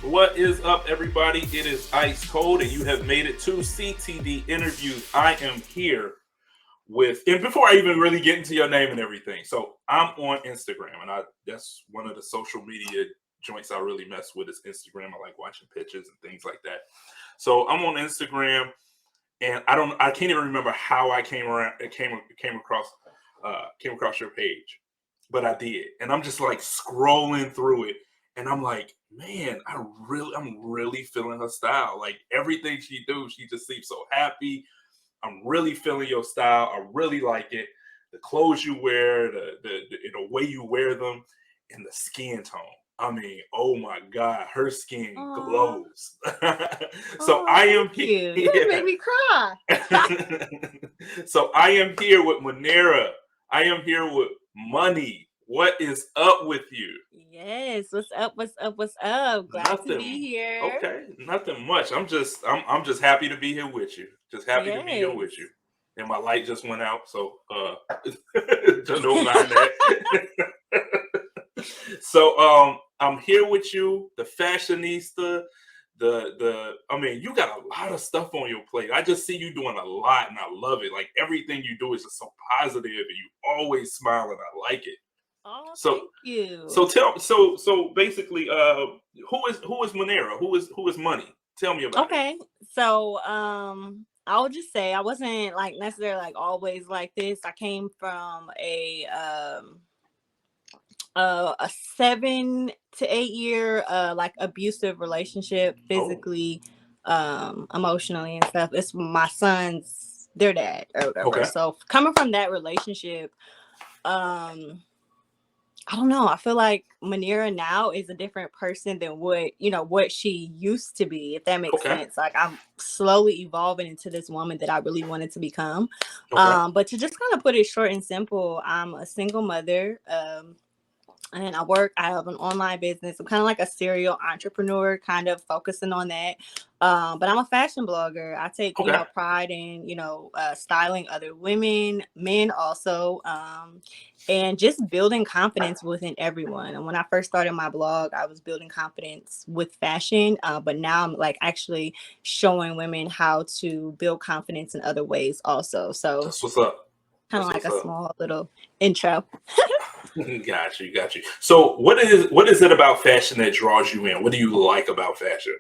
What is up, everybody? It is Icekold, and you have made it to CTD Interviews. I am here with, and before I even really get into your name and everything, so I'm on Instagram, and that's one of the social media joints I really mess with is Instagram. I like watching pictures and things like that. So I'm on Instagram, and I can't even remember how I came across your page, but I did, and I'm just like scrolling through it. And I'm like, man, I'm really feeling her style. Like everything she do, she just seems so happy. I'm really feeling your style. I really like it. The clothes you wear, the way you wear them, and the skin tone. I mean, oh my God, her skin Aw. glows. So I am Thank here. you. You just made me cry. So I am here with Munee. I am here with Munee. What is up with you? Yes. What's up? What's up? What's up? Glad to be Nothing. here. Okay, nothing much. I'm just happy to be here with you. Just happy to be here Yes. with you. And my light just went out, so don't mind that. So I'm here with you, the fashionista, I mean, you got a lot of stuff on your plate. I just see you doing a lot and I love it. Like everything you do is just so positive and you always smile and I like it. Oh, So thank you. so basically, who is Monero? Who is Money? Tell me about it. Okay. So I would just say I wasn't like necessarily like always like this. I came from a 7 to 8 year like abusive relationship, Oh, physically, emotionally and stuff. It's my son's their dad or whatever. okay, So coming from that relationship, I don't know. I feel like Munee now is a different person than what she used to be, if that makes okay, sense. Like I'm slowly evolving into this woman that I really wanted to become. okay, But to just kind of put it short and simple, I'm a single mother. And I have an online business. I'm kind of like a serial entrepreneur, kind of focusing on that. But I'm a fashion blogger. I take, okay. pride in, styling other women, men also, and just building confidence within everyone. And when I first started my blog, I was building confidence with fashion. But now I'm like actually showing women how to build confidence in other ways also. So That's what's up. kind of That's like what's a up. small little intro. Got you. So what is it about fashion that draws you in? What do you like about fashion?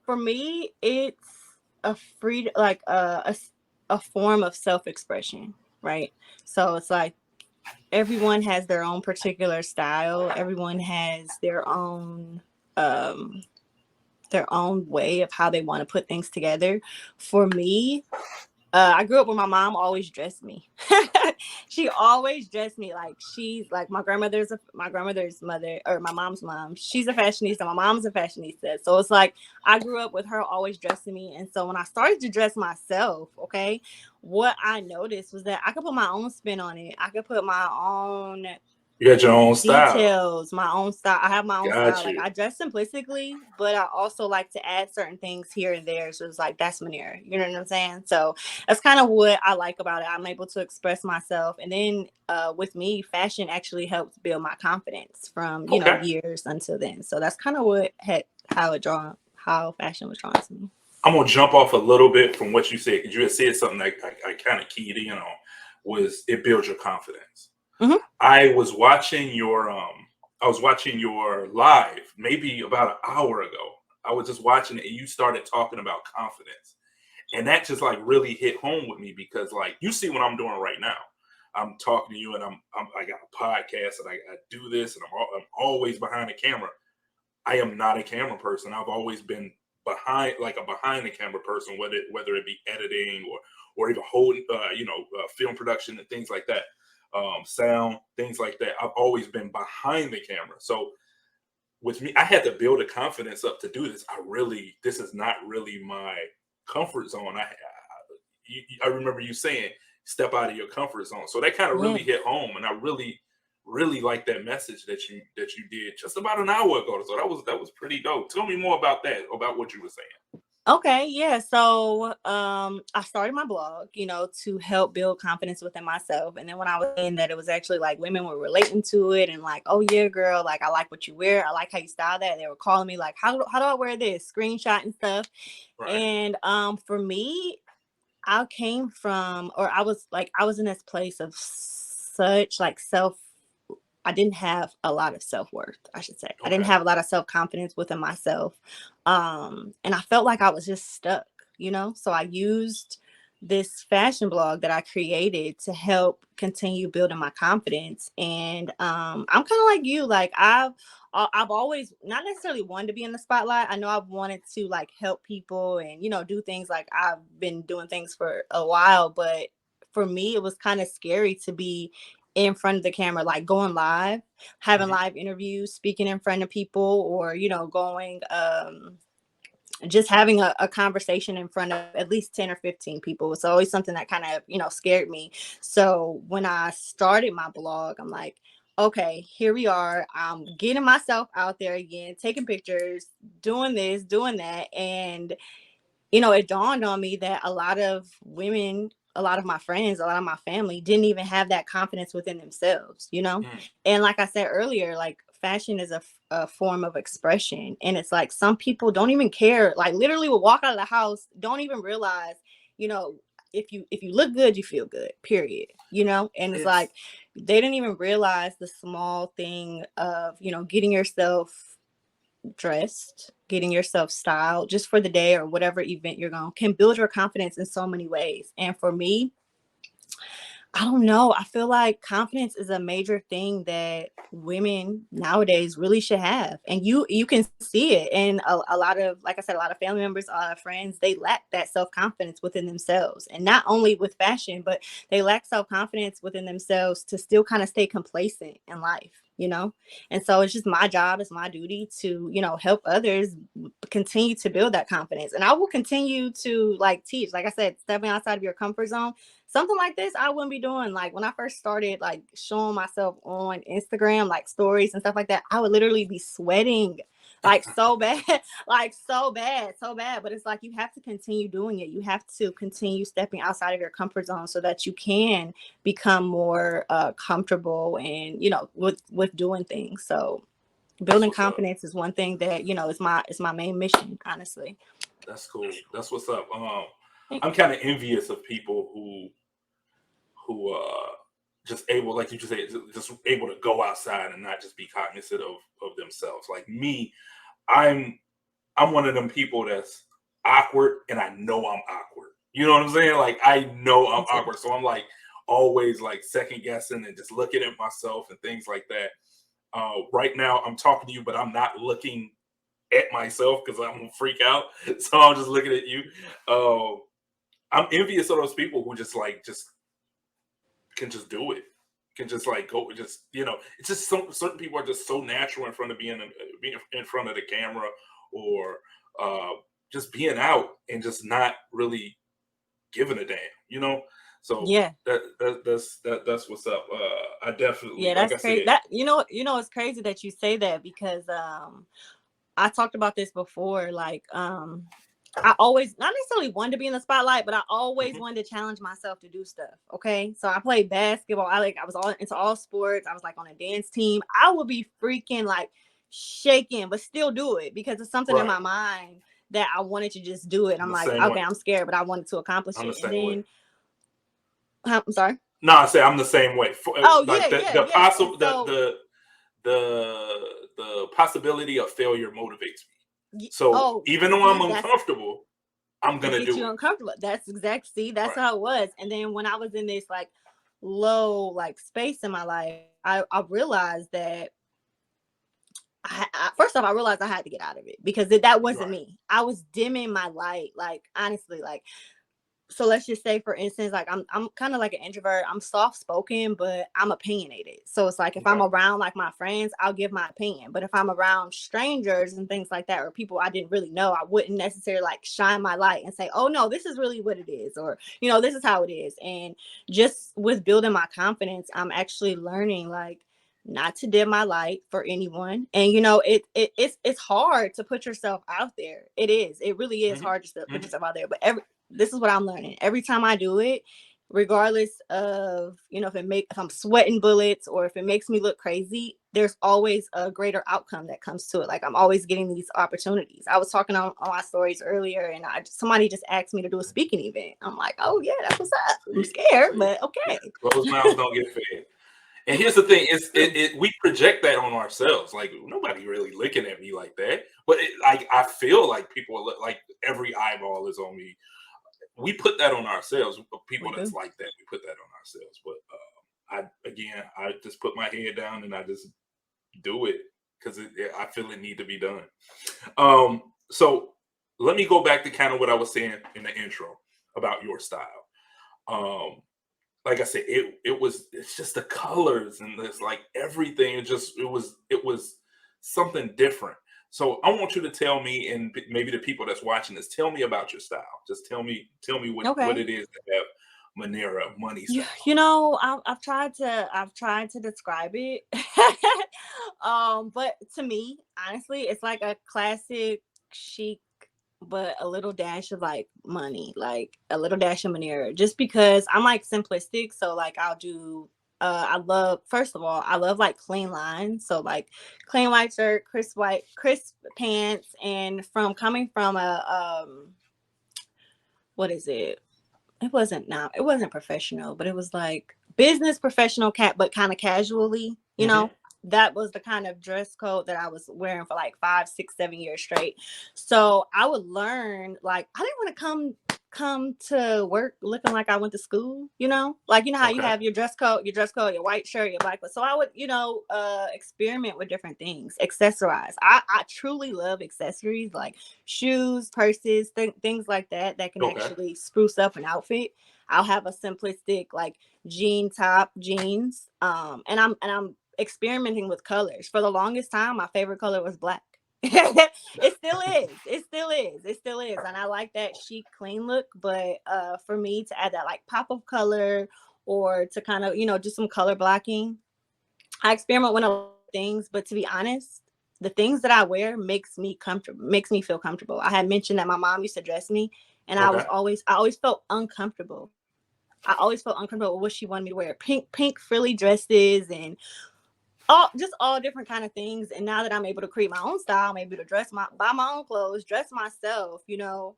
For me, it's a free like a form of self-expression, right? So it's like everyone has their own particular style. Everyone has um their own way of how they want to put things together. For me, I grew up where my mom always dressed me. She always dressed me like she's like my grandmother's mother or my mom's mom. She's a fashionista. My mom's a fashionista. So it's like I grew up with her always dressing me. And so when I started to dress myself, okay, what I noticed was that I could put my own spin on it. I could put my own You got your own style. details, my own style. I have my own style. Got Like you. I dress simplistically, but I also like to add certain things here and there. So it's like that's Munee. You know what I'm saying? So that's kind of what I like about it. I'm able to express myself, and then with me, fashion actually helps build my confidence from Okay. years until then. So that's kind of how fashion was drawn to me. I'm gonna jump off a little bit from what you said because you had said something that I kind of keyed in on was it builds your confidence. Hmm. I was watching your live maybe about an hour ago. I was just watching it and you started talking about confidence. And that just like really hit home with me because like you see what I'm doing right now. I'm talking to you and I got a podcast and I do this and I'm always behind the camera. I am not a camera person. I've always been behind the camera person, whether it be editing or even holding film production and things like that, sound things like that. I've always been behind the camera. So with me, I had to build a confidence up to do this. This is not really my comfort zone. I remember you saying step out of your comfort zone. So that kind of Yeah. really hit home, and I really like that message that you did just about an hour ago. So that was pretty dope. Tell me more about that, about what you were saying. Okay, yeah. So I started my blog, to help build confidence within myself. And then when I was in that, it was actually like women were relating to it and like, oh yeah, girl, like I like what you wear. I like how you style that. They were calling me like, how do I wear this? Screenshot and stuff. Right. And for me, I came from, or I was in this place of such like I didn't have a lot of self-worth, I should say. I didn't Okay. have a lot of self-confidence within myself. And I felt like I was just stuck, So I used this fashion blog that I created to help continue building my confidence. And I'm kind of like you, like I've always not necessarily wanted to be in the spotlight. I know I've wanted to like help people and do things, like I've been doing things for a while, but for me it was kind of scary to be in front of the camera, like going live, having Hmm. live interviews, speaking in front of people, or going just having a conversation in front of at least 10 or 15 people. It's always something that kind of scared me. So when I started my blog, I'm like, okay, here we are. I'm getting myself out there again, taking pictures, doing this, doing that. And it dawned on me that a lot of women, a lot of my friends, a lot of my family didn't even have that confidence within themselves. Mm. And like I said earlier, like fashion is a form of expression. And it's like some people don't even care, like literally will walk out of the house, don't even realize, you know, if you look good, you feel good, period. And it's It's like they didn't even realize the small thing of, getting yourself dressed, getting yourself styled just for the day or whatever event you're going, can build your confidence in so many ways. And for me, I don't know. I feel like confidence is a major thing that women nowadays really should have. And you can see it. And a lot of, like I said, a lot of family members, a lot of friends, they lack that self-confidence within themselves. And not only with fashion, but they lack self-confidence within themselves to still kind of stay complacent in life. And so it's just my job, it's my duty to, help others continue to build that confidence. And I will continue to like teach, like I said, stepping outside of your comfort zone. Something like this I wouldn't be doing. Like when I first started like showing myself on Instagram, like stories and stuff like that, I would literally be sweating like so bad, like so bad. But it's like you have to continue doing it. You have to continue stepping outside of your comfort zone so that you can become more comfortable and with doing things. So that's building what's up. confidence is one thing that is my main mission, honestly. That's cool. That's what's up. I'm kind of envious of people who just able, like you just say, just able to go outside and not just be cognizant of themselves. Like me, I'm I'm one of them people that's awkward and I know I'm awkward. You know what I'm saying? Like I know I'm Me too. awkward. So I'm like always like second guessing and just looking at myself and things like that. Right now I'm talking to you, but I'm not looking at myself because I'm gonna freak out. So I'm just looking at you. Uh, I'm envious of those people who just can just do it. Can just like go, just it's just certain people are just so natural in front of being in front of the camera, or uh, just being out and just not really giving a damn. So Yeah. that's what's up. I definitely, Yeah, like that's I crazy. said. It's crazy that you say that because I talked about this before. Like, I always not necessarily wanted to be in the spotlight, but I always Mhm. wanted to challenge myself to do stuff. Okay. So I played basketball. I was all into all sports. I was like on a dance team. I would be freaking like shaking, but still do it because it's something in Right. my mind that I wanted to just do it. I'm I'm the like, same way. okay, I'm scared, but I wanted to accomplish I'm the it. And same way. then I'm sorry. No, I say I'm the same way. Oh yeah, Like yeah, the yeah. And possible so the possibility of failure motivates me. So oh, even though I'm see, that's uncomfortable, I'm it gonna gets do you it. uncomfortable. See, that's Right. how it was. And then when I was in this like low like space in my life, I realized that first off, I realized I had to get out of it because that wasn't Right. me. I was dimming my light, like honestly, like so let's just say for instance, like I'm kind of like an introvert. I'm soft spoken, but I'm opinionated. So it's like if I'm Okay. around like my friends, I'll give my opinion. But if I'm around strangers and things like that, or people I didn't really know, I wouldn't necessarily like shine my light and say, oh no, this is really what it is, or this is how it is. And just with building my confidence, I'm actually learning like not to dim my light for anyone. And you know, it's hard to put yourself out there. It really is hard to put yourself out there. But this is what I'm learning. Every time I do it, regardless of, you know, if I'm sweating bullets or if it makes me look crazy, there's always a greater outcome that comes to it. Like I'm always getting these opportunities. I was talking on my stories earlier, and somebody just asked me to do a speaking event. I'm like, oh yeah, that's what's up. I'm scared, but okay. Closed mouths don't get fed. And here's the thing: we project that on ourselves. Like nobody really looking at me like that, but like I feel like people look like every eyeball is on me. We put that on ourselves. People that's like that, we put that on ourselves. But I just put my head down and I just do it because I feel it need to be done. So let me go back to kind of what I was saying in the intro about your style. Like I said, it's just the colors and it's like everything. It was something different. So I want you to tell me, and maybe the people that's watching this, tell me about your style. Just tell me what it is to have Munee style. You know, I've tried to describe it. But to me, honestly, it's like a classic chic, but a little dash of like money, like a little dash of Munee, just because I'm like simplistic. So like I'll do first of all, I love like clean lines. So like clean white shirt, crisp pants, and coming from a what is it? It wasn't professional, but it was like business professional but kind of casually, you know. That was the kind of dress code that I was wearing for like 5, 6, 7 years straight. So I would learn, like, I didn't want to come to work looking like I went to school, you know, like, you know how you have your dress code, your white shirt, your black. So I would, you know, experiment with different things, accessorize. I truly love accessories like shoes, purses, things like that can actually spruce up an outfit. I'll have a simplistic like jeans, and I'm experimenting with colors. For the longest time, my favorite color was black. It still is, and I like that chic, clean look. But for me to add that like pop of color, or to kind of, you know, do some color blocking, I experiment with a lot of things. But to be honest, the things that I wear makes me feel comfortable. I had mentioned that my mom used to dress me, and I always felt uncomfortable. I always felt uncomfortable with what she wanted me to wear. Pink frilly dresses and all different kind of things. And now that I'm able to create my own style, I'm able to buy my own clothes, dress myself, you know.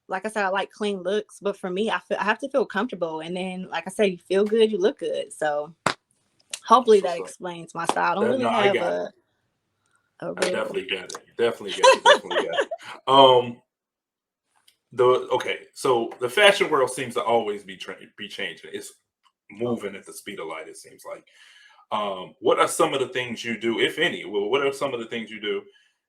Like I said, I like clean looks, but for me, I have to feel comfortable. And then, like I said, you feel good, you look good. So hopefully that explains my style. I don't really have a real... I definitely got it. Definitely got it. So the fashion world seems to always be changing. It's moving at the speed of light, it seems like. What are some of the things you do, if any? Well, what are some of the things you do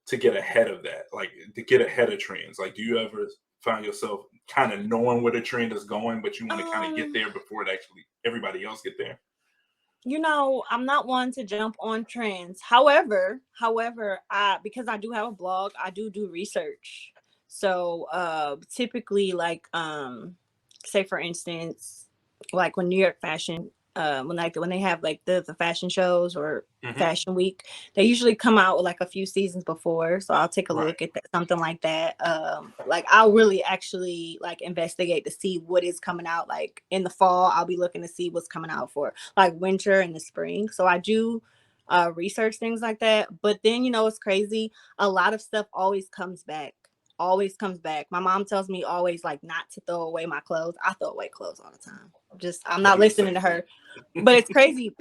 to get ahead of that? Like to get ahead of trends? Like, do you ever find yourself kind of knowing where the trend is going, but you want to kind of get there before everybody else get there? You know, I'm not one to jump on trends. However, because I do have a blog, I do research. So typically, like say for instance, like when New York Fashion, when they have like the fashion shows or Fashion Week, they usually come out with like a few seasons before. So I'll take a look at something like that. Like I'll really actually like investigate to see what is coming out. Like in the fall, I'll be looking to see what's coming out for like winter and the spring. So I do research things like that. But then, you know, it's crazy. A lot of stuff always comes back. My mom tells me always like not to throw away my clothes. I throw away clothes all the time. I'm not listening to her. But it's crazy.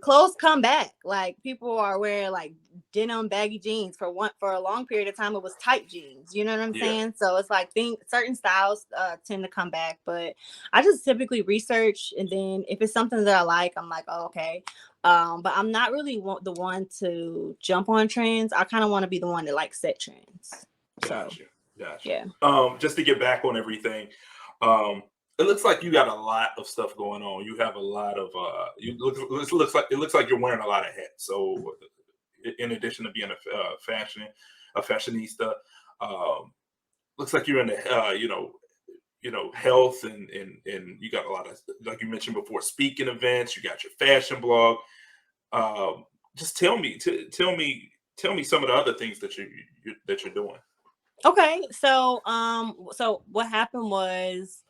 Clothes come back. Like people are wearing like denim baggy jeans for a long period of time. It was tight jeans. You know what I'm saying? So it's like certain styles tend to come back. But I just typically research, and then if it's something that I like, I'm like, oh, okay. But I'm not really the one to jump on trends. I kind of want to be the one that like set trends. Gotcha. Yeah. Just to get back on everything, it looks like you got a lot of stuff going on. You have a lot of it looks like you're wearing a lot of hats. So in addition to being a fashionista, looks like you're in the health and you got a lot of, like you mentioned before, speaking events. You got your fashion blog. Just tell me some of the other things that you're doing. Okay, so what happened was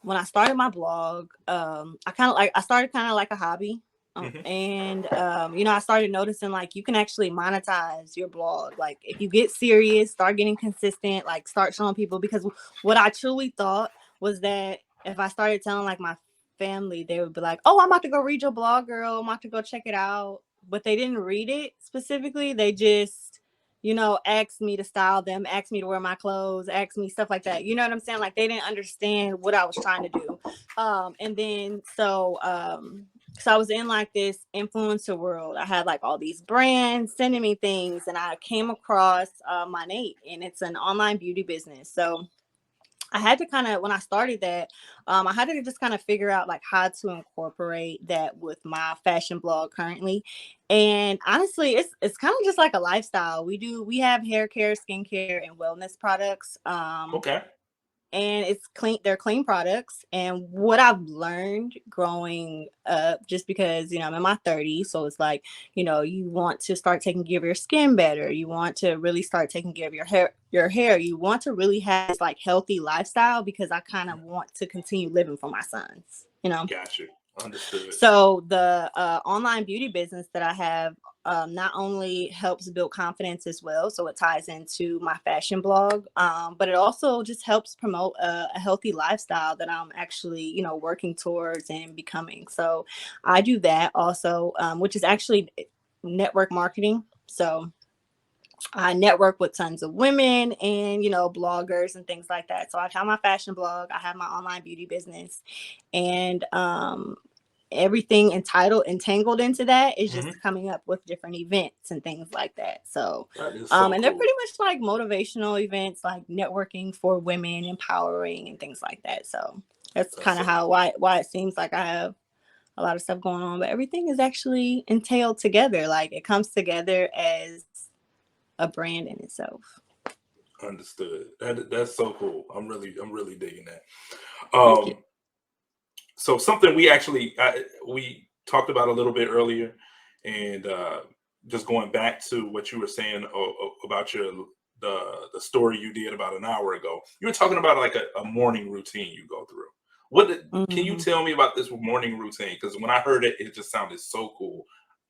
when I started my blog, I started kind of like a hobby. Hmm. I started noticing like you can actually monetize your blog. Like if you get serious, start getting consistent, like start showing people, because what I truly thought was that if I started telling like my family, they would be like, "Oh, I'm about to go read your blog, girl. I'm about to go check it out." But they didn't read it specifically. They just, asked me to style them, asked me to wear my clothes, asked me stuff like that. You know what I'm saying? Like they didn't understand what I was trying to do. And then so I was in like this influencer world. I had like all these brands sending me things, and I came across Munee, and it's an online beauty business. So I had to kind of, when I started that, I had to just kind of figure out like how to incorporate that with my fashion blog currently. And honestly, it's kind of just like a lifestyle. We have hair care, skincare, and wellness products. Okay. And it's clean, they're clean products. And what I've learned growing up, just because I'm in my 30s, so it's like, you want to start taking care of your skin better, you want to really start taking care of your hair, you want to really have this like healthy lifestyle, because I kind of want to continue living for my sons. Got you. Understood. So the online beauty business that I have not only helps build confidence as well, so it ties into my fashion blog, but it also just helps promote a healthy lifestyle that I'm actually, working towards and becoming. So I do that also, which is actually network marketing. So I network with tons of women and, bloggers and things like that. So I have my fashion blog, I have my online beauty business, and everything entangled into that is Hmm. just coming up with different events and things like that. So That is so and they're cool. pretty much like motivational events, like networking for women, empowering and things like that. So that's That's kind of so how cool. why it seems like I have a lot of stuff going on, but everything is actually entailed together. Like it comes together as a brand in itself. Understood. That's so cool. I'm really digging that. Thank you. Um, so something we talked about a little bit earlier, and just going back to what you were saying about the story you did about an hour ago. You were talking about like a morning routine you go through. Can you Mhm. tell me about this morning routine? Because when I heard it, it just sounded so cool.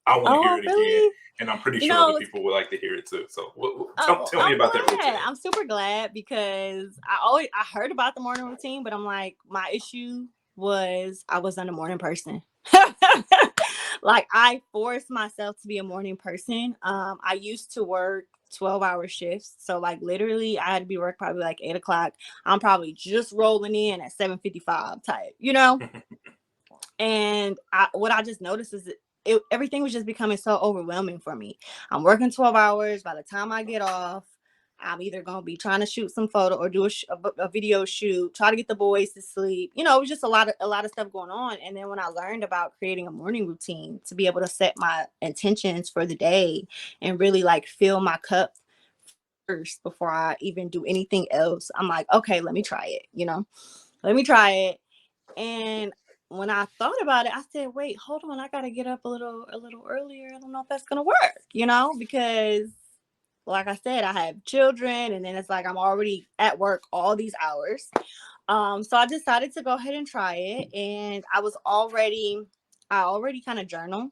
I want to hear Oh, it again, really? and I'm pretty You sure other know, people would like to hear it too. So oh, tell me I'm about that glad. routine. I'm super glad, because I heard about the morning routine, but I'm like, my issue was I wasn't a morning person. Like I forced myself to be a morning person. I used to work 12-hour shifts. So like literally I had to be work probably like 8 o'clock. I'm probably just rolling in at 7:55 type. And what I just noticed is everything was just becoming so overwhelming for me. I'm working 12 hours. By the time I get off, I'm either going to be trying to shoot some photo or do a video shoot, try to get the boys to sleep. It was just a lot of stuff going on. And then when I learned about creating a morning routine to be able to set my intentions for the day and really like fill my cup first before I even do anything else, I'm like, okay, let me try it. Let me try it. And when I thought about it, I said, wait, hold on, I gotta get up a little earlier. I don't know if that's gonna work, because like I said, I have children, and then it's like I'm already at work all these hours. So I decided to go ahead and try it. And I already kind of journal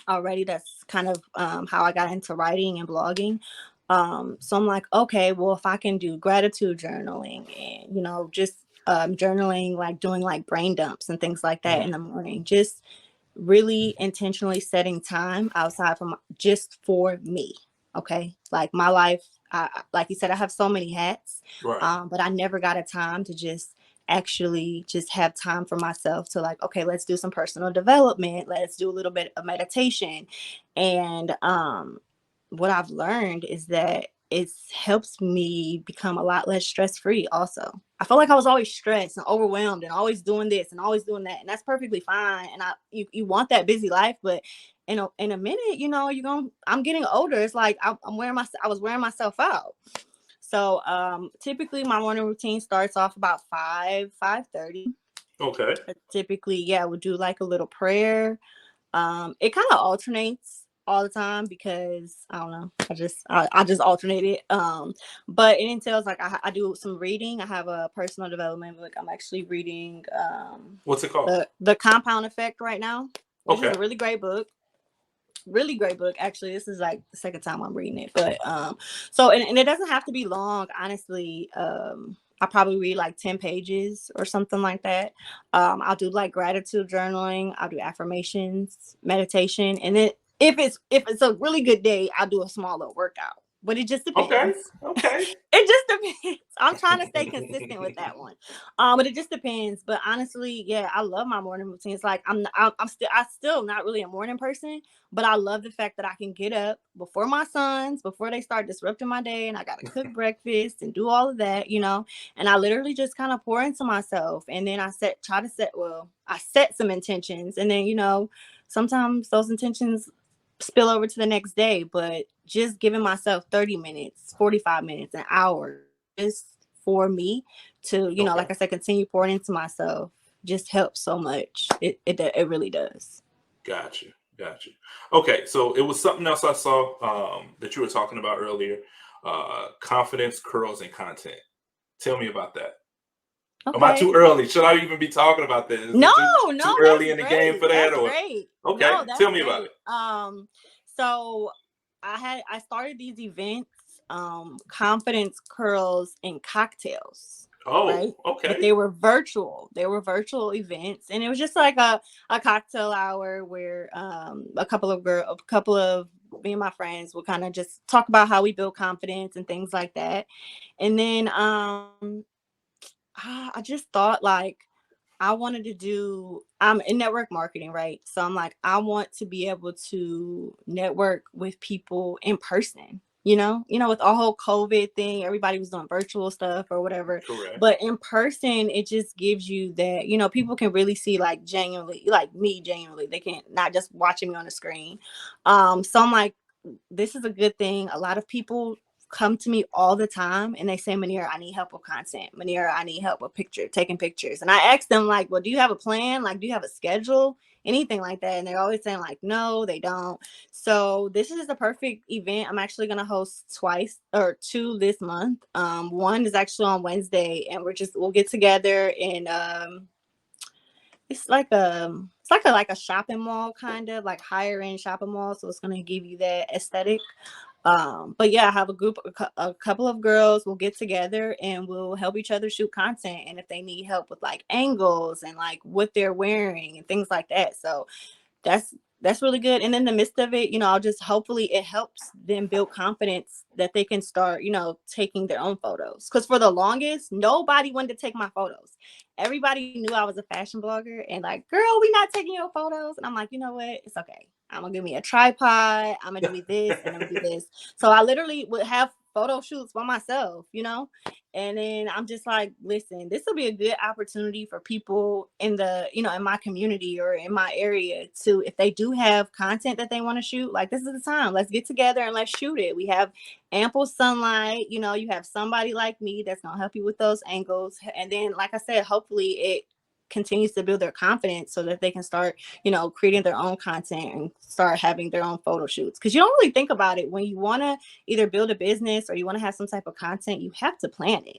already. That's kind of how I got into writing and blogging. So I'm like, okay, well, if I can do gratitude journaling and, just journaling, like doing like brain dumps and things like that in Mhm. the morning, just really intentionally setting time outside from just for me. Okay. Like my life, like you said, I have so many hats, Right. but I never got a time to just actually just have time for myself to like, okay, let's do some personal development, let's do a little bit of meditation. And what I've learned is that it helps me become a lot less stress free. Also, I feel like I was always stressed and overwhelmed and always doing this and always doing that, and that's perfectly fine. And you want that busy life, but in a minute, I'm getting older. It's like I was wearing myself out. So typically my morning routine starts off about 5:30. Okay. Typically, yeah, we'll do like a little prayer. It kind of alternates all the time because I don't know. I just alternate it. But it entails like I do some reading. I have a personal development book. I'm actually reading What's it called? the Compound Effect right now, which is Okay. a really great book. Really great book. Actually, this is like the second time I'm reading it. But so and it doesn't have to be long, honestly. I probably read like 10 pages or something like that. I'll do like gratitude journaling, I'll do affirmations, meditation, and then if it's a really good day, I'll do a small little workout. But it just Okay. depends. Okay. It just depends. I'm trying to stay consistent with that one. But it just depends. But honestly, yeah, I love my morning routines. Like I'm still not really a morning person, but I love the fact that I can get up before my sons, before they start disrupting my day, and I gotta cook breakfast and do all of that, and I literally just kind of pour into myself. And then I set some intentions, and then sometimes those intentions spill over to the next day, but just giving myself 30 minutes, 45 minutes, an hour just for me to, Okay. like I said, continue pouring into myself just helps so much. It really does. Gotcha. Okay, so it was something else I saw that you were talking about earlier. Confidence, curls, and content. Tell me about that. Am I Okay. too early? Should I even be talking about this? Is No, it too early in the that's game for great. that? That's Or great. okay, No, that's tell me about great. it. So I started these events, confidence curls and cocktails, right? Oh, But okay. they were virtual. They were virtual events, and it was just like a cocktail hour where a couple of me and my friends would kind of just talk about how we build confidence and things like that. And then I just thought like I wanted to do, I'm in network marketing, right? So I'm like, I want to be able to network with people in person, with the whole COVID thing, everybody was doing virtual stuff or whatever. Correct. But in person, it just gives you that, people can really see like genuinely, like me genuinely. They can not just watching me on the screen. So I'm like, this is a good thing. A lot of people come to me all the time and they say, Munee, I need help with content. Munee, I need help with taking pictures. And I ask them like, well, do you have a plan? Like, do you have a schedule? Anything like that? And they're always saying like, no, they don't. So this is the perfect event. I'm actually going to host two this month. One is actually on Wednesday, and we'll get together and it's like a shopping mall, kind of like higher end shopping mall. So it's going to give you that aesthetic. But yeah, I have a couple of girls will get together and we'll help each other shoot content. And if they need help with like angles and like what they're wearing and things like that. So that's really good. And in the midst of it, I'll just hopefully it helps them build confidence that they can start, taking their own photos. Because for the longest, nobody wanted to take my photos. Everybody knew I was a fashion blogger and like, girl, we not taking your photos. And I'm like, you know what? It's okay. I'm gonna give me a tripod. I'm gonna do me this and I'm gonna do this. So I literally would have photo shoots by myself, and then I'm just like, listen, this will be a good opportunity for people in in my community or in my area to, if they do have content that they want to shoot, like this is the time. Let's get together and let's shoot it. We have ample sunlight. You have somebody like me that's gonna help you with those angles. And then, like I said, hopefully it continues to build their confidence so that they can start, creating their own content and start having their own photo shoots. Because you don't really think about it when you want to either build a business or you want to have some type of content, you have to plan it.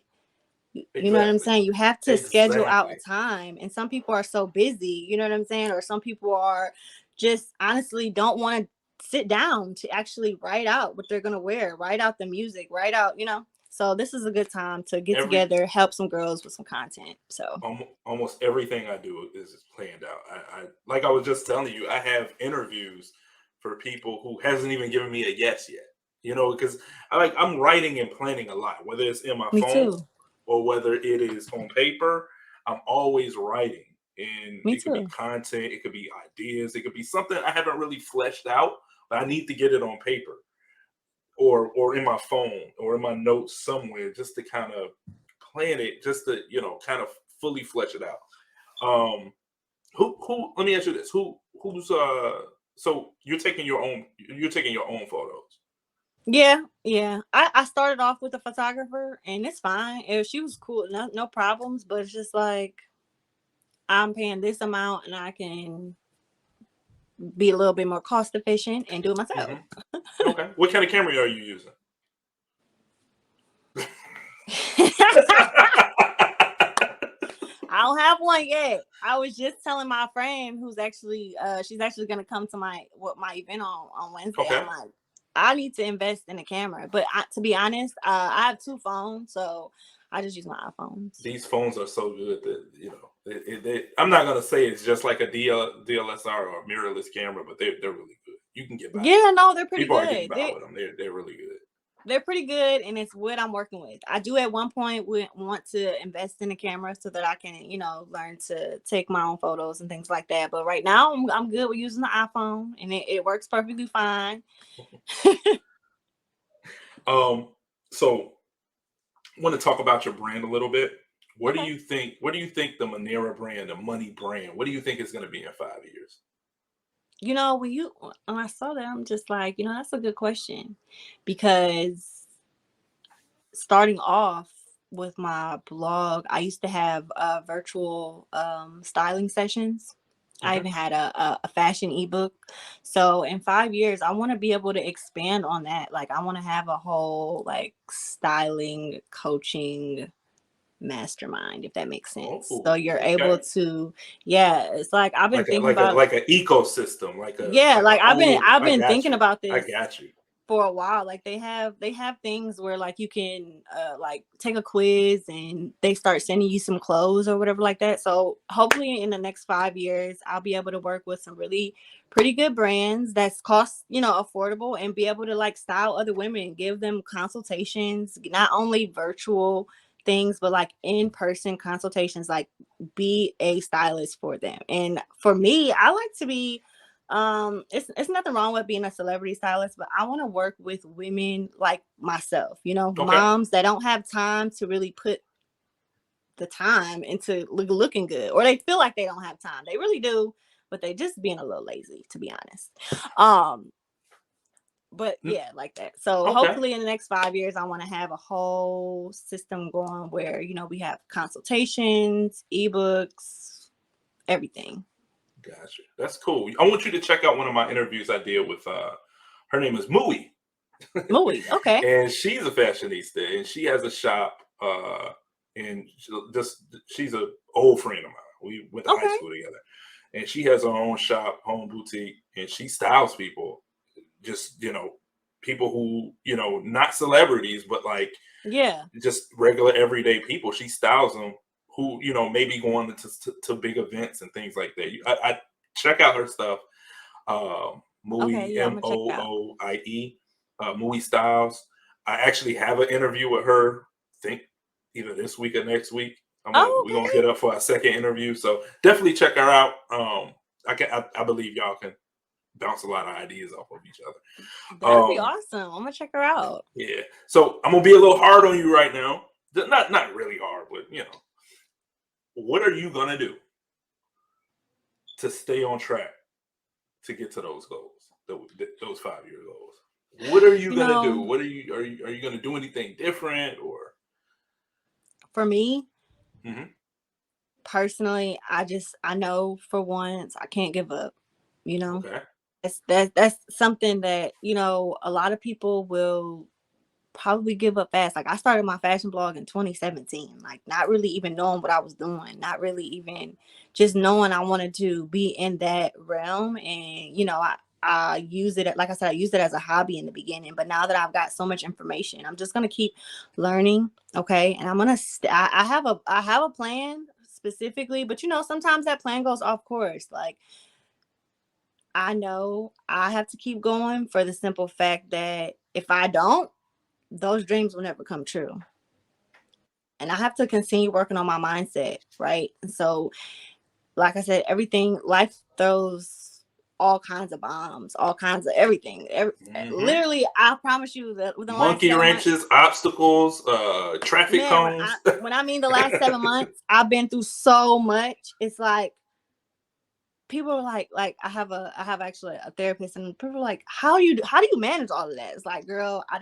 You know what I'm Exactly. saying? You have to schedule out a Exactly. time. And some people are so busy, you know what I'm saying? Or some people are just honestly don't want to sit down to actually write out what they're going to wear, write out the music, write out, So this is a good time to get Every together, help some girls with some content. So almost everything I do is planned out. I like I was just telling you, I have interviews for people who hasn't even given me a yes yet. Because I'm writing and planning a lot, whether it's in my me phone too. or whether it is on paper. I'm always writing, and Me it could be too. content, it could be ideas, it could be something I haven't really fleshed out, but I need to get it on paper or in my phone or in my notes somewhere just to kind of plan it, just to kind of fully flesh it out. Who let me ask you this, who's so you're taking your own photos? Yeah. I started off with a photographer and it's fine. If she was cool, no problems, but it's just like I'm paying this amount and I can be a little bit more cost efficient and do it myself. Okay. What kind of camera are you using? I don't have one yet. I was just telling my friend who's actually she's actually gonna come to my event on Wednesday. Okay. I'm like, I need to invest in a camera. But to be honest, I have 2 phones, so I just use my iPhones. These phones are so good that, you know, I'm not gonna say it's just like a DLSR or mirrorless camera, but they're really good. You can get by. Yeah, no, they're pretty People good. are getting by with them. They're really good. They're pretty good, and it's what I'm working with. I do at one point want to invest in a camera so that I can, you know, learn to take my own photos and things like that. But right now, I'm good with using the iPhone, and it works perfectly fine. So I want to talk about your brand a little bit. What Okay. do you think? What do you think the Munee brand, the Munee brand, what do you think is going to be in 5 years? You know, when I saw that, I'm just like, you know, that's a good question, because starting off with my blog, I used to have virtual styling sessions. I even had a fashion ebook. So in 5 years, I want to be able to expand on that. Like, I want to have a whole like styling coaching mastermind, if that makes sense. So Oh, you're okay. able to, yeah, it's like I've been thinking about like an ecosystem, I've been thinking about this. I got you. For a while. Like they have things where like you can like take a quiz and they start sending you some clothes or whatever like that. So hopefully in the next 5 years, I'll be able to work with some really pretty good brands that's cost, you know, affordable, and be able to like style other women and give them consultations, not only virtual things, but like in-person consultations, like be a stylist for them. And for me, I like to be it's nothing wrong with being a celebrity stylist, but I want to work with women like myself, you know, moms that don't have time to really put the time into looking good, or they feel like they don't have time. They really do, but they just being a little lazy, to be honest. But yeah, like that. So hopefully in the next 5 years, I want to have a whole system going where, you know, we have consultations, ebooks, everything. Gotcha. That's cool. I want you to check out one of my interviews I did with her name is Munee. Munee, okay. And she's a fashionista, and she has a shop. And she's an old friend of mine. We went to high school together, and she has her own shop, home boutique, and she styles people. Just, you know, people who, you know, not celebrities, but like, yeah, just regular everyday people. She styles them who, you know, maybe going to big events and things like that. I check out her stuff. Munee, Mooie, Munee Styles. I actually have an interview with her, I think either this week or next week. We're gonna get up for our second interview. So definitely check her out. I believe y'all can bounce a lot of ideas off of each other. That'd be awesome. I'm gonna check her out. Yeah. So I'm gonna be a little hard on you right now. Not really hard, but you know. What are you gonna do to stay on track to get to those goals, those 5-year goals? What are you gonna do? What are you gonna do anything different, or? For me, personally, I know for once I can't give up. You know, that's something that, you know, a lot of people will probably give up fast. Like I started my fashion blog in 2017, like not really even knowing what I was doing, not really even just knowing I wanted to be in that realm. And, you know, I use it, like I said, I used it as a hobby in the beginning, but now that I've got so much information, I'm just going to keep learning. Okay. And I'm going to, I have a plan specifically, but you know, sometimes that plan goes off course. Like, I know I have to keep going for the simple fact that if I don't, those dreams will never come true. And I have to continue working on my mindset, right? And so, like I said, life throws all kinds of bombs, all kinds of everything. Literally, I promise you that with the monkey wrenches, obstacles, traffic cones. When I mean the last 7 months, I've been through so much. It's like, people are like I have actually a therapist, and people are like, how do you manage all of that? It's like, girl, I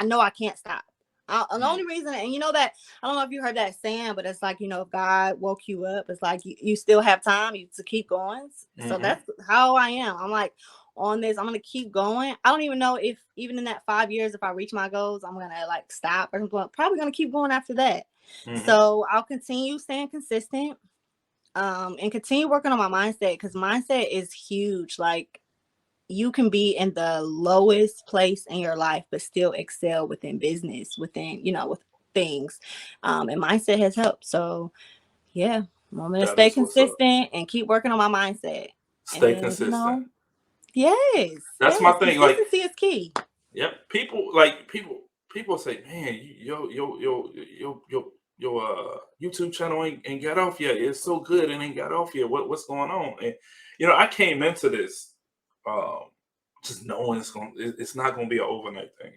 know I can't stop. The only reason, and you know that, I don't know if you heard that saying, but it's like, you know, if God woke you up, it's like you still have time to keep going. So that's how I am. I'm like, on this, I'm gonna keep going. I don't even know if even in that 5 years, if I reach my goals, I'm gonna like stop, or I'm probably gonna keep going after that. So I'll continue staying consistent, and continue working on my mindset, because mindset is huge. Like, you can be in the lowest place in your life, but still excel within business, within, you know, with things. And mindset has helped. So yeah, I'm gonna That stay is what's up. consistent and keep working on my mindset. Stay And you consistent. know, yes, That's my thing. Like, consistency is key. yep. People say, man, your YouTube channel ain't got off yet. It's so good and ain't got off yet. What's going on? And you know, I came into this just knowing it's not gonna be an overnight thing.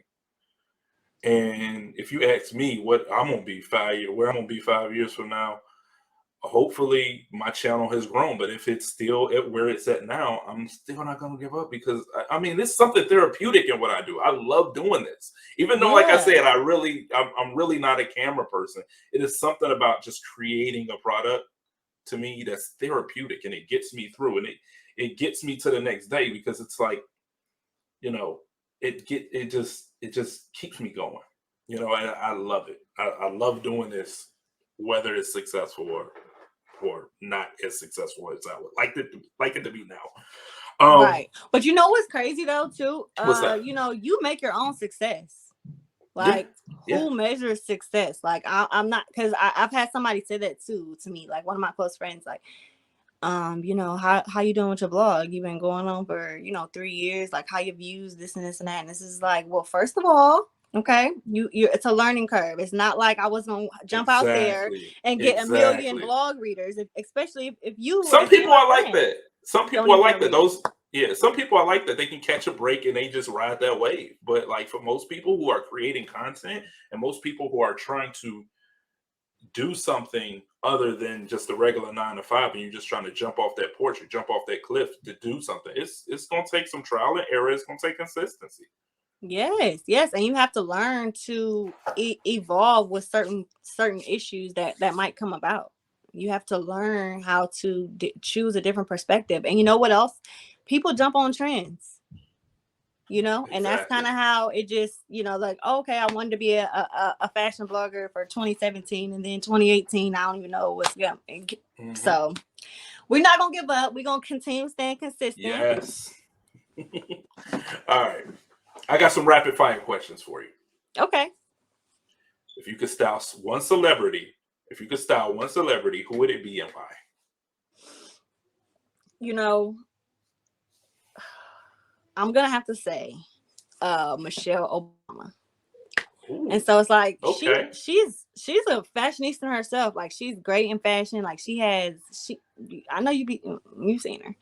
And if you ask me what I'm gonna be where I'm gonna be 5 years from now, hopefully my channel has grown. But if it's still at where it's at now, I'm still not gonna give up, because I mean, it's something therapeutic in what I do. I love doing this, even though, like I said, I'm really not a camera person. It is something about just creating a product, to me, that's therapeutic, and it gets me through, and it gets me to the next day, because it's like, you know, it just keeps me going, you know, and I love it. I love doing this, whether it's successful or not as successful as I would like it to be now. Right. But you know what's crazy though too? What's that? You know, you make your own success. Like, who measures success? Like, I'm not, because I've had somebody say that too to me, like one of my close friends, like, you know, how you doing with your blog? You've been going on for, you know, 3 years. Like, how your views, this and this and that. And this is like, well, first of all, okay, you it's a learning curve. It's not like I was gonna jump out there and get a million blog readers, especially if you. Some people are like that. Some people are like that. Some people are like that. They can catch a break and they just ride that wave. But like, for most people who are creating content, and most people who are trying to do something other than just a regular 9 to 5, and you're just trying to jump off that porch or jump off that cliff to do something, it's going to take some trial and error. It's going to take consistency. Yes, and you have to learn to evolve with certain issues that might come about. You have to learn how to choose a different perspective. And you know what else? People jump on trends. You know, and that's kind of how it just, you know, like, okay, I wanted to be a fashion blogger for 2017, and then 2018, I don't even know what's going. So we're not gonna give up. We're gonna continue staying consistent. Yes. All right, I got some rapid fire questions for you. Okay. If you could style one celebrity, who would it be and why? You know, I'm gonna have to say Michelle Obama. Ooh, and so it's like, okay, she's a fashionista herself. Like, she's great in fashion. Like, I know you've seen her.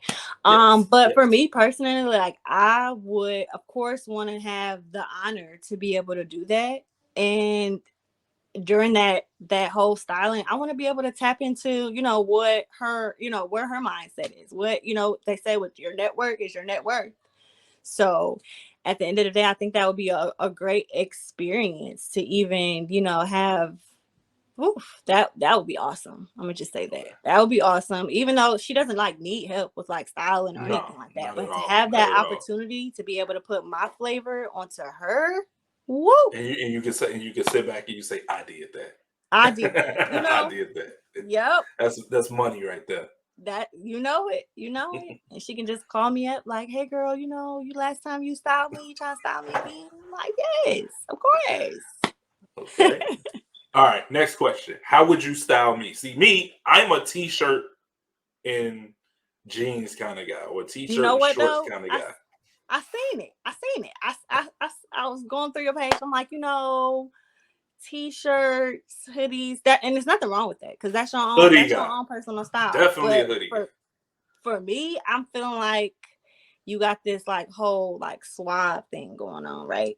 Yes, but for me personally, like, I would of course want to have the honor to be able to do that. And during that whole styling, I want to be able to tap into, you know, what her, you know, where her mindset is. What, you know, they say, with your network is your net worth. So at the end of the day, I think that would be a great experience to even, you know, have. That would be awesome. I'm gonna just say that would be awesome. Even though she doesn't like need help with like styling or anything like that, but to have that opportunity to be able to put my flavor onto her, woo! And you can sit back and you say, I did that. I did that. You know, I did that. Yep. That's money right there. That, you know it. And she can just call me up like, hey girl, you know, you last time you styled me, you trying to style me again? I'm like, yes, of course. Okay. All right, next question. How would you style me? See, me, I'm a t-shirt and jeans kind of guy, or t-shirt and shorts kind of guy. I seen it. I was going through your page. I'm like, you know, t-shirts, hoodies, and there's nothing wrong with that, because that's your own personal style. Definitely a hoodie. For me, I'm feeling like you got this like whole like suave thing going on, right?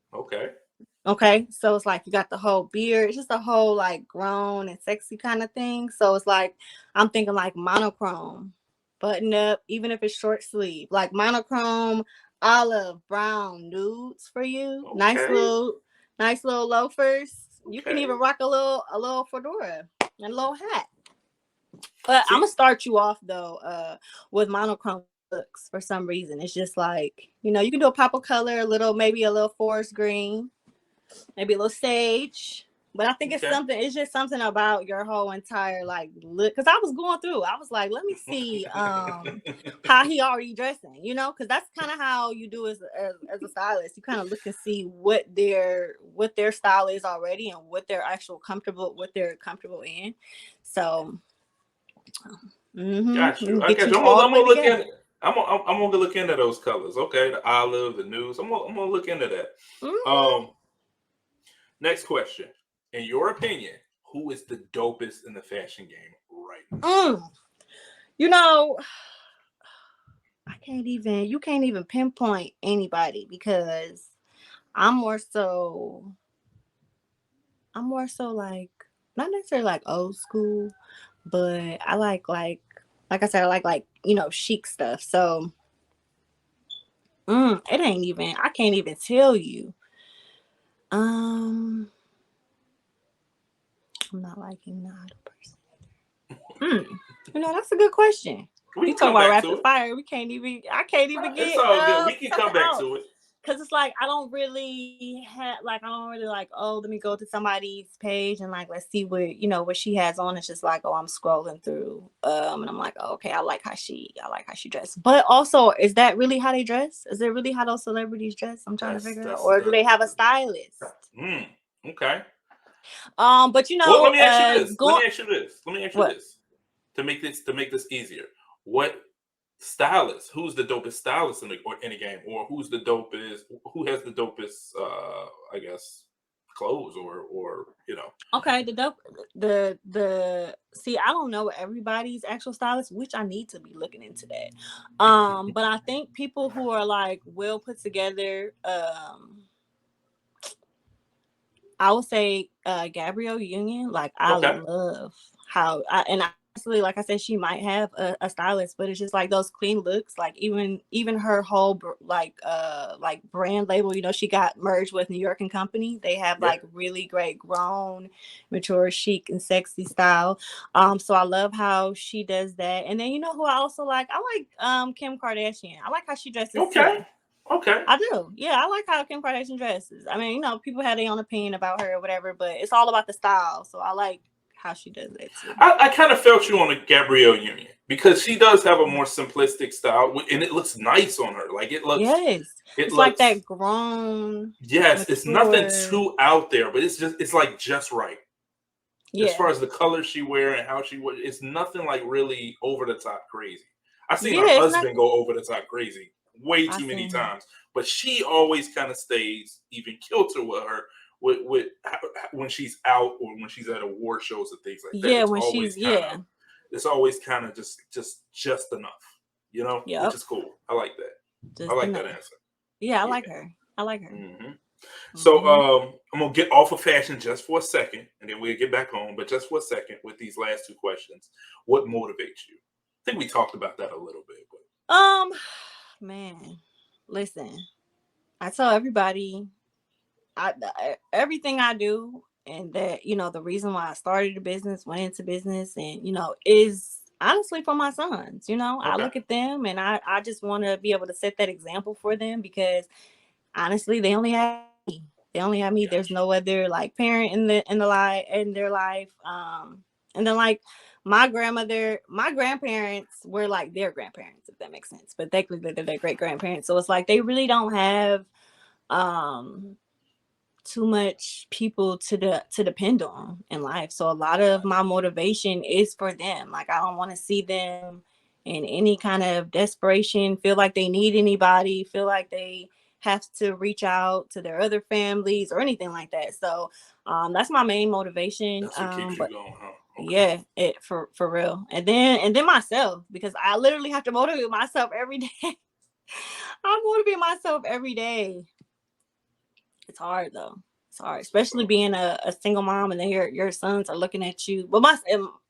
Okay, so it's like you got the whole beard. It's just a whole like grown and sexy kind of thing. So it's like, I'm thinking like monochrome, button up, even if it's short sleeve, like monochrome, olive, brown, nudes for you. Okay. Nice little loafers. You can even rock a little fedora and a little hat. But See? I'm gonna start you off though, with monochrome looks for some reason. It's just like, you know, you can do a pop of color, maybe a little forest green, maybe a little sage. But I think it's just something about your whole entire like look. Cause I was going through, I was like, let me see how he already dressing, you know, because that's kind of how you do as a stylist. You kind of look and see what their style is already and what they're comfortable in. So got you. I get got you you. all I'm the way gonna look together. at it. I'm gonna look into those colors. Okay, the olive, the nudes. I'm gonna look into that. Next question. In your opinion, who is the dopest in the fashion game right now? You know, you can't even pinpoint anybody because I'm more so like not necessarily like old school, but I like I said, I like, you know, chic stuff. So it ain't even, I can't even tell you. I'm not liking the idol person. You know, that's a good question. You talk about rapid fire. I can't even get. It's all good. We can come back to it. Cause it's like I don't really like, oh, let me go to somebody's page and like let's see what she has on. It's just like, oh, I'm scrolling through, and I'm like, oh, okay, I like how she dress. But also, is that really how they dress? Is it really how those celebrities dress? I'm trying to figure out. Or do they have a stylist? Okay. But you know, well, let me ask you this. To make this easier, what stylist? Who's the dopest stylist in the game, or who has the dopest? I guess clothes, or you know. Okay, the see, I don't know everybody's actual stylist, which I need to be looking into that. But I think people who are like well put together, I would say Gabrielle Union. Like I love how honestly, like I said, she might have a stylist, but it's just like those clean looks. Like even her whole like brand label, you know, she got merged with New York and Company. They have like really great grown, mature, chic, and sexy style. So I love how she does that. And then you know who I also like? I like Kim Kardashian. I like how she dresses too. Okay. I do. Yeah, I like how Kim Kardashian dresses. I mean, you know, people have their own opinion about her or whatever, but it's all about the style. So I like how she does that too. I kind of felt you on the Gabrielle Union because she does have a more simplistic style, and it looks nice on her. Like it looks. Yes, it's like that grown. Yes, mature. It's nothing too out there, but it's like just right. Yeah. As far as the colors she wear and how she wear, it's nothing like really over the top crazy. I've seen her husband go over the top crazy way too many times, but she always kind of stays even kilter with her with when she's out or when she's at award shows and things like that. Yeah, when she's it's always kind of just enough, you know, which is cool. I like that. I like that answer. Yeah, I like her. Mm-hmm. So I'm gonna get off of fashion just for a second, and then we'll get back on. But just for a second, with these last two questions, what motivates you? I think we talked about that a little bit. But man, listen, I tell everybody, everything I do, and that, you know, the reason why I started a business, went into business, and, you know, is honestly for my sons. You know, I look at them and I just want to be able to set that example for them because honestly, they only have me. There's no other like parent in their life. And then like my grandparents were like their grandparents, if that makes sense. But technically they're their great grandparents. So it's like they really don't have too much people to depend on in life. So a lot of my motivation is for them. Like I don't want to see them in any kind of desperation, feel like they need anybody, feel like they have to reach out to their other families or anything like that. So that's my main motivation. That's what keeps you going, huh? Okay. Yeah, for real. And then myself, because I literally have to motivate myself every day. I motivate myself every day. It's hard though. It's hard, especially being a single mom, and then your sons are looking at you. But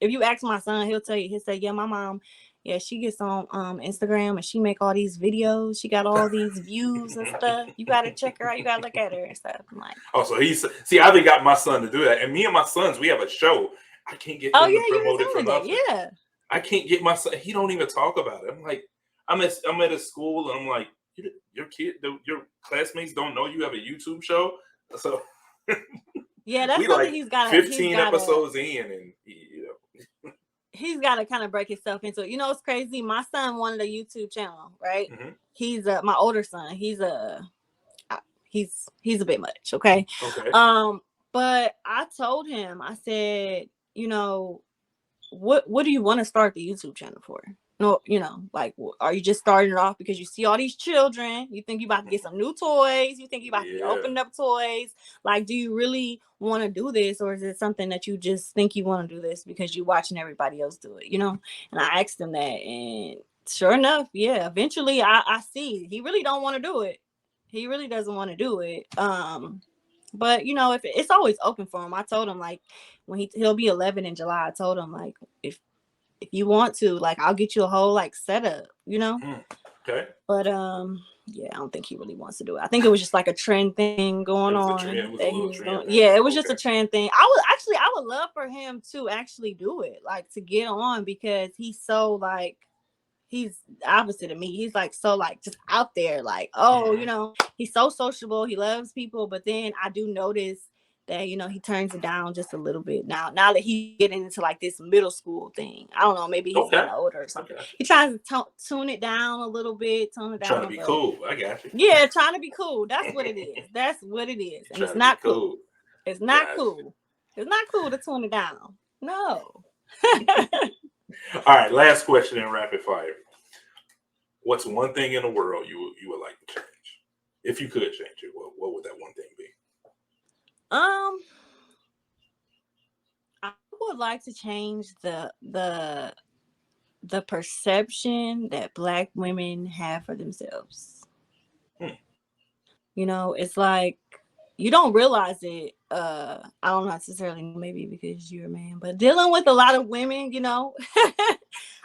if you ask my son, he'll say, yeah, my mom Yeah, she gets on Instagram and she make all these videos. She got all these views and stuff. You gotta check her out. You gotta look at her and stuff. I'm like, Oh, so I haven't got my son to do that. And me and my sons, we have a show. I can't get oh him yeah, to you promote were it for telling me nothing. that. Yeah. I can't get my son. He don't even talk about it. I'm like, I'm at a school and I'm like, your your classmates don't know you have a YouTube show. So Yeah, that's we something like he's got. 15 episodes in, and He's got to kind of break himself into it. You know, it's crazy. My son wanted a YouTube channel, right? Mm-hmm. He's my older son. He's a bit much, okay? Okay. But I told him, I said, you know, what do you want to start the YouTube channel for? No, you know, like, are you just starting it off because you see all these children? You think you about to get some new toys? You think you about to be opening up toys? Like, do you really want to do this, or is it something that you just think you want to do this because you're watching everybody else do it? You know? And I asked him that, and sure enough, yeah, eventually I see he really don't want to do it. He really doesn't want to do it. But you know, if it's always open for him. I told him, like, when he'll be 11 in July. I told him, like, if you want to, like, I'll get you a whole like setup, you know. Okay. But yeah, I don't think he really wants to do it. I think it was just like a trend thing going on. Yeah, it was just a trend thing. I would love for him to actually do it, like to get on, because he's so like, he's the opposite of me. He's like, so like just out there, like, oh, you know, he's so sociable. He loves people. But then I do notice that, you know, he turns it down just a little bit now that he's getting into like this middle school thing. I don't know, maybe he's getting older or something. He tries to tune it down a little bit, trying to be cool. I got you. Yeah, trying to be cool. That's what it is. That's what it is. And it's not cool. It's not cool. It's not cool to tune it down. No. All right, last question in rapid fire. What's one thing in the world you would like to change? If you could change it, what would that one thing be? I would like to change the perception that Black women have for themselves. You know, it's like, you don't realize it. I don't necessarily, maybe because you're a man, but dealing with a lot of women, you know,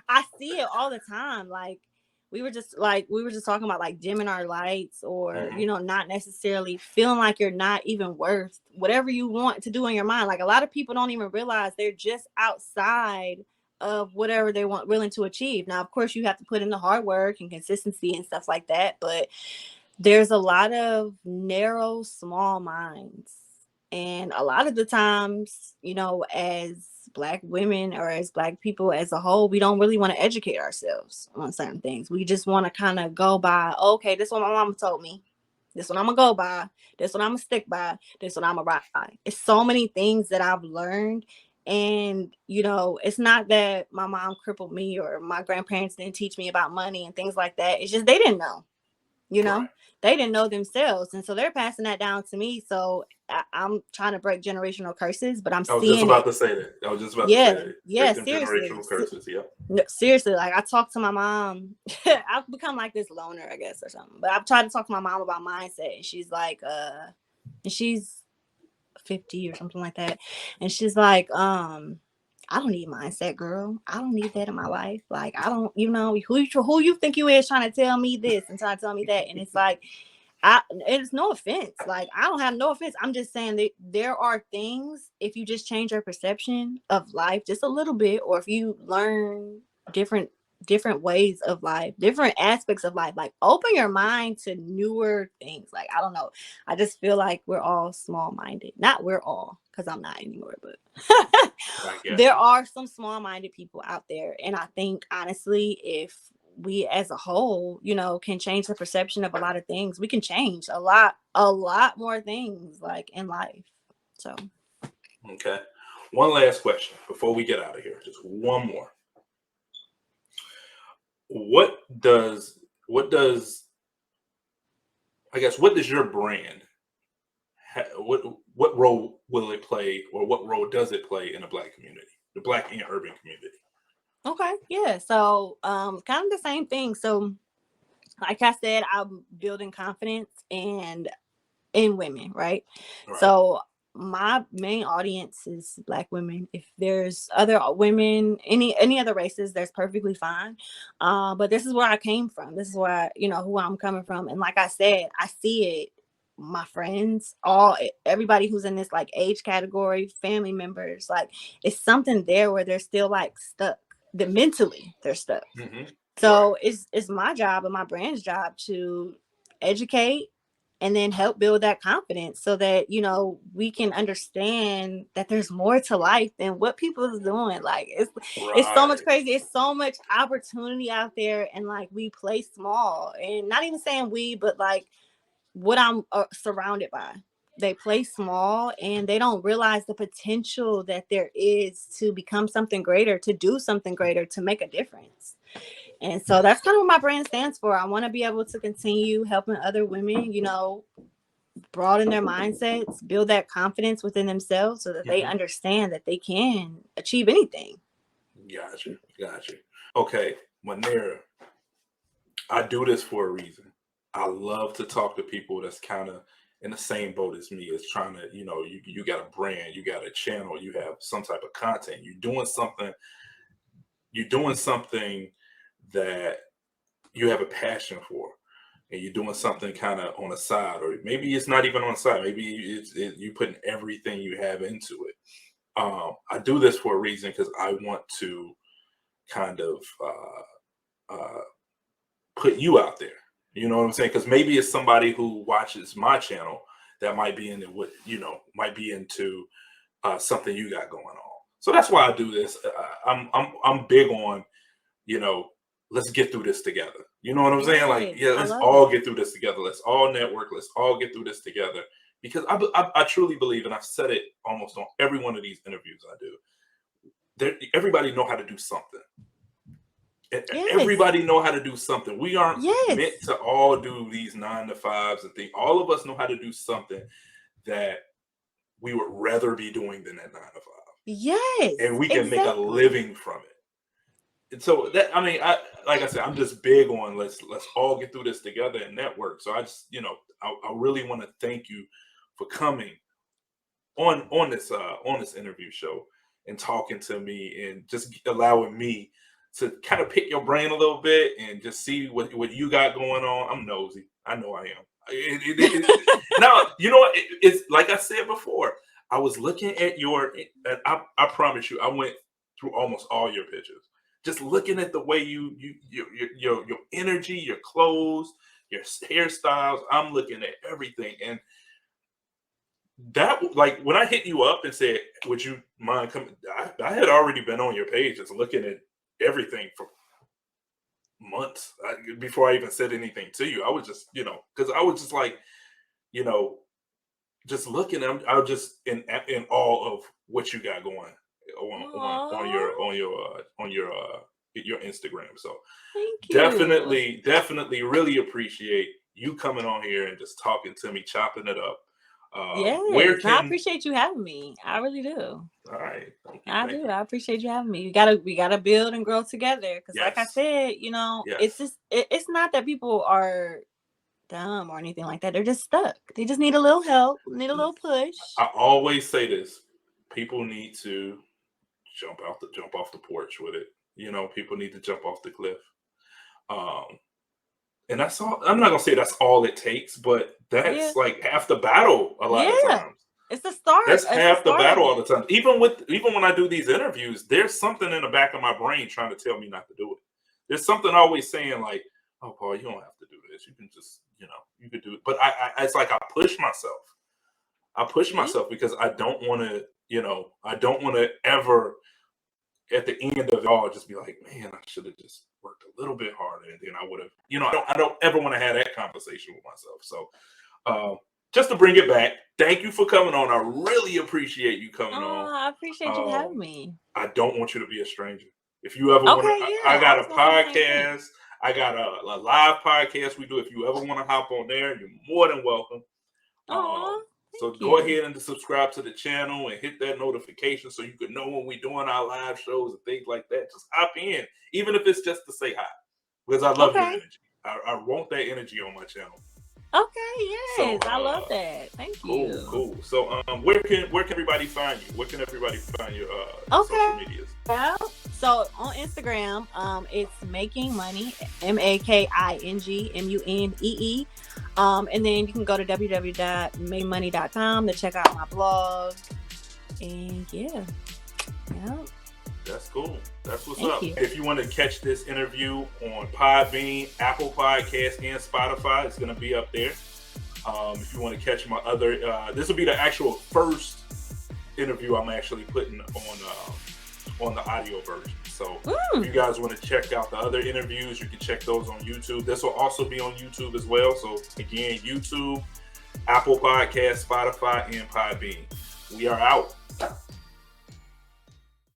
I see it all the time. Like, we were just talking about like dimming our lights, or, you know, not necessarily feeling like you're not even worth whatever you want to do in your mind. Like, a lot of people don't even realize they're just outside of whatever they want, willing to achieve. Now, of course, you have to put in the hard work and consistency and stuff like that, but there's a lot of narrow, small minds. And a lot of the times, you know, as Black women or as Black people as a whole, we don't really want to educate ourselves on certain things. We just want to kind of go by, okay, this is what my mama told me. This is what I'm going to go by. This is what I'm going to stick by. This is what I'm going to ride by. It's so many things that I've learned. And, you know, it's not that my mom crippled me or my grandparents didn't teach me about money and things like that. It's just they didn't know. You know, they didn't know themselves. And so they're passing that down to me. So I'm trying to break generational curses, but I was just about to say that. Yeah, seriously. Generational curses, yeah. No, seriously, like, I talk to my mom. I've become like this loner, I guess, or something. But I've tried to talk to my mom about mindset. And she's like, and she's 50 or something like that. And she's like, I don't need mindset, girl. I don't need that in my life. Like, I don't, you know, who you think you is trying to tell me this and trying to tell me that. And it's like, it's no offense. Like, I don't have no offense. I'm just saying that there are things, if you just change your perception of life just a little bit, or if you learn different ways of life, different aspects of life, like, open your mind to newer things. Like, I don't know. I just feel like we're all small-minded. Not we're all, because I'm not anymore, but there are some small-minded people out there. And I think, honestly, if we as a whole, you know, can change the perception of a lot of things, we can change a lot more things, like, in life. So, okay. One last question before we get out of here. Just one more. What does your brand, what role will it play, or what role does it play in the Black community, the Black and urban community? Okay, yeah. So, kind of the same thing. So, like I said, I'm building confidence in women, right? So my main audience is Black women. If there's other women, any other races, that's perfectly fine. But this is where I came from. This is where, who I'm coming from. And like I said, I see it. My friends, everybody who's in this like age category, family members, like it's something there where they're still like stuck. Mentally they're stuck. So it's my job and my brand's job to educate and then help build that confidence so that, we can understand that there's more to life than what people is doing. Like it's so much crazy. It's so much opportunity out there. And like, we play small, and not even saying we, but like what I'm surrounded by. They play small and they don't realize the potential that there is to become something greater, to do something greater, to make a difference. And so that's kind of what my brand stands for. I want to be able to continue helping other women, broaden their mindsets, build that confidence within themselves so that they understand that they can achieve anything. Gotcha. Okay, Munee, I do this for a reason. I love to talk to people that's kind of in the same boat as me. It's trying to, you got a brand, you got a channel, you have some type of content, you're doing something that you have a passion for, and you're doing something kind of on the side, or maybe it's not even on the side. Maybe you putting everything you have into it. I do this for a reason, because I want to kind of put you out there. You know what I'm saying? Because maybe it's somebody who watches my channel that might be into something you got going on. So that's why I do this. I'm big on, let's get through this together. You know what I'm saying? Like, yeah, let's all get through this together. Let's all network. Let's all get through this together. Because I truly believe, and I've said it almost on every one of these interviews I do, everybody know how to do something. Everybody know how to do something. We aren't meant to all do these 9-to-5s and things. All of us know how to do something that we would rather be doing than that 9-to-5. Yes. And we can make a living from it. And so that, like I said, I'm just big on let's all get through this together and network. So I just, I really want to thank you for coming on this interview show and talking to me and just allowing me to kind of pick your brain a little bit and just see what you got going on. I'm nosy. I know I am. Now, it's like I said before, I was looking at I promise you, I went through almost all your pictures. Just looking at the way your energy, your clothes, your hairstyles, I'm looking at everything. And that, like, when I hit you up and said, would you mind coming? I had already been on your page just looking at everything for months before I even said anything to you. I was just, because I was just like, just looking. I was just in awe of what you got going on your Instagram. So thank you. Definitely really appreciate you coming on here and just talking to me, chopping it up. I appreciate you having me. I really do. All right. Thank you. I appreciate you having me. We gotta build and grow together. Because like I said, it's just it's not that people are dumb or anything like that. They're just stuck. They just need a little help, need a little push. I always say this: people need to jump off the porch with it. People need to jump off the cliff. And that's all. I'm not gonna say that's all it takes, but that's like half the battle a lot of times. It's the start. That's half the battle all the time. Even when I do these interviews, there's something in the back of my brain trying to tell me not to do it. There's something always saying like, "Oh, Paul, you don't have to do this. You can just, you could do it." But it's like I push myself because I don't want to, ever at the end of it all just be like, man, I should have just worked a little bit harder and then I would have, I don't ever want to have that conversation with myself. So just to bring it back, thank you for coming on. I really appreciate you coming on. I appreciate you having me. I don't want you to be a stranger. If you ever want to, I got a podcast. I got a live podcast we do. If you ever want to hop on there, you're more than welcome. So go ahead and subscribe to the channel and hit that notification so you can know when we're doing our live shows and things like that. Just hop in, even if it's just to say hi, because I love your energy. I want that energy on my channel. Okay, yes, So I love that. Thank you. cool. So where can everybody find you? Where can everybody find your social Okay. medias? Well, so on Instagram, it's Making Money, MAKINGMUNEE. And then you can go to www.makingmoney.com to check out my blog. And yeah. That's cool. That's what's Thank up. you. If you want to catch this interview on Podbean, Apple Podcasts, and Spotify, it's going to be up there. If you want to catch my other, this will be the actual first interview I'm actually putting on the audio version. So if you guys want to check out the other interviews, you can check those on YouTube. This will also be on YouTube as well. So again, YouTube, Apple Podcasts, Spotify, and Podbean. We are out.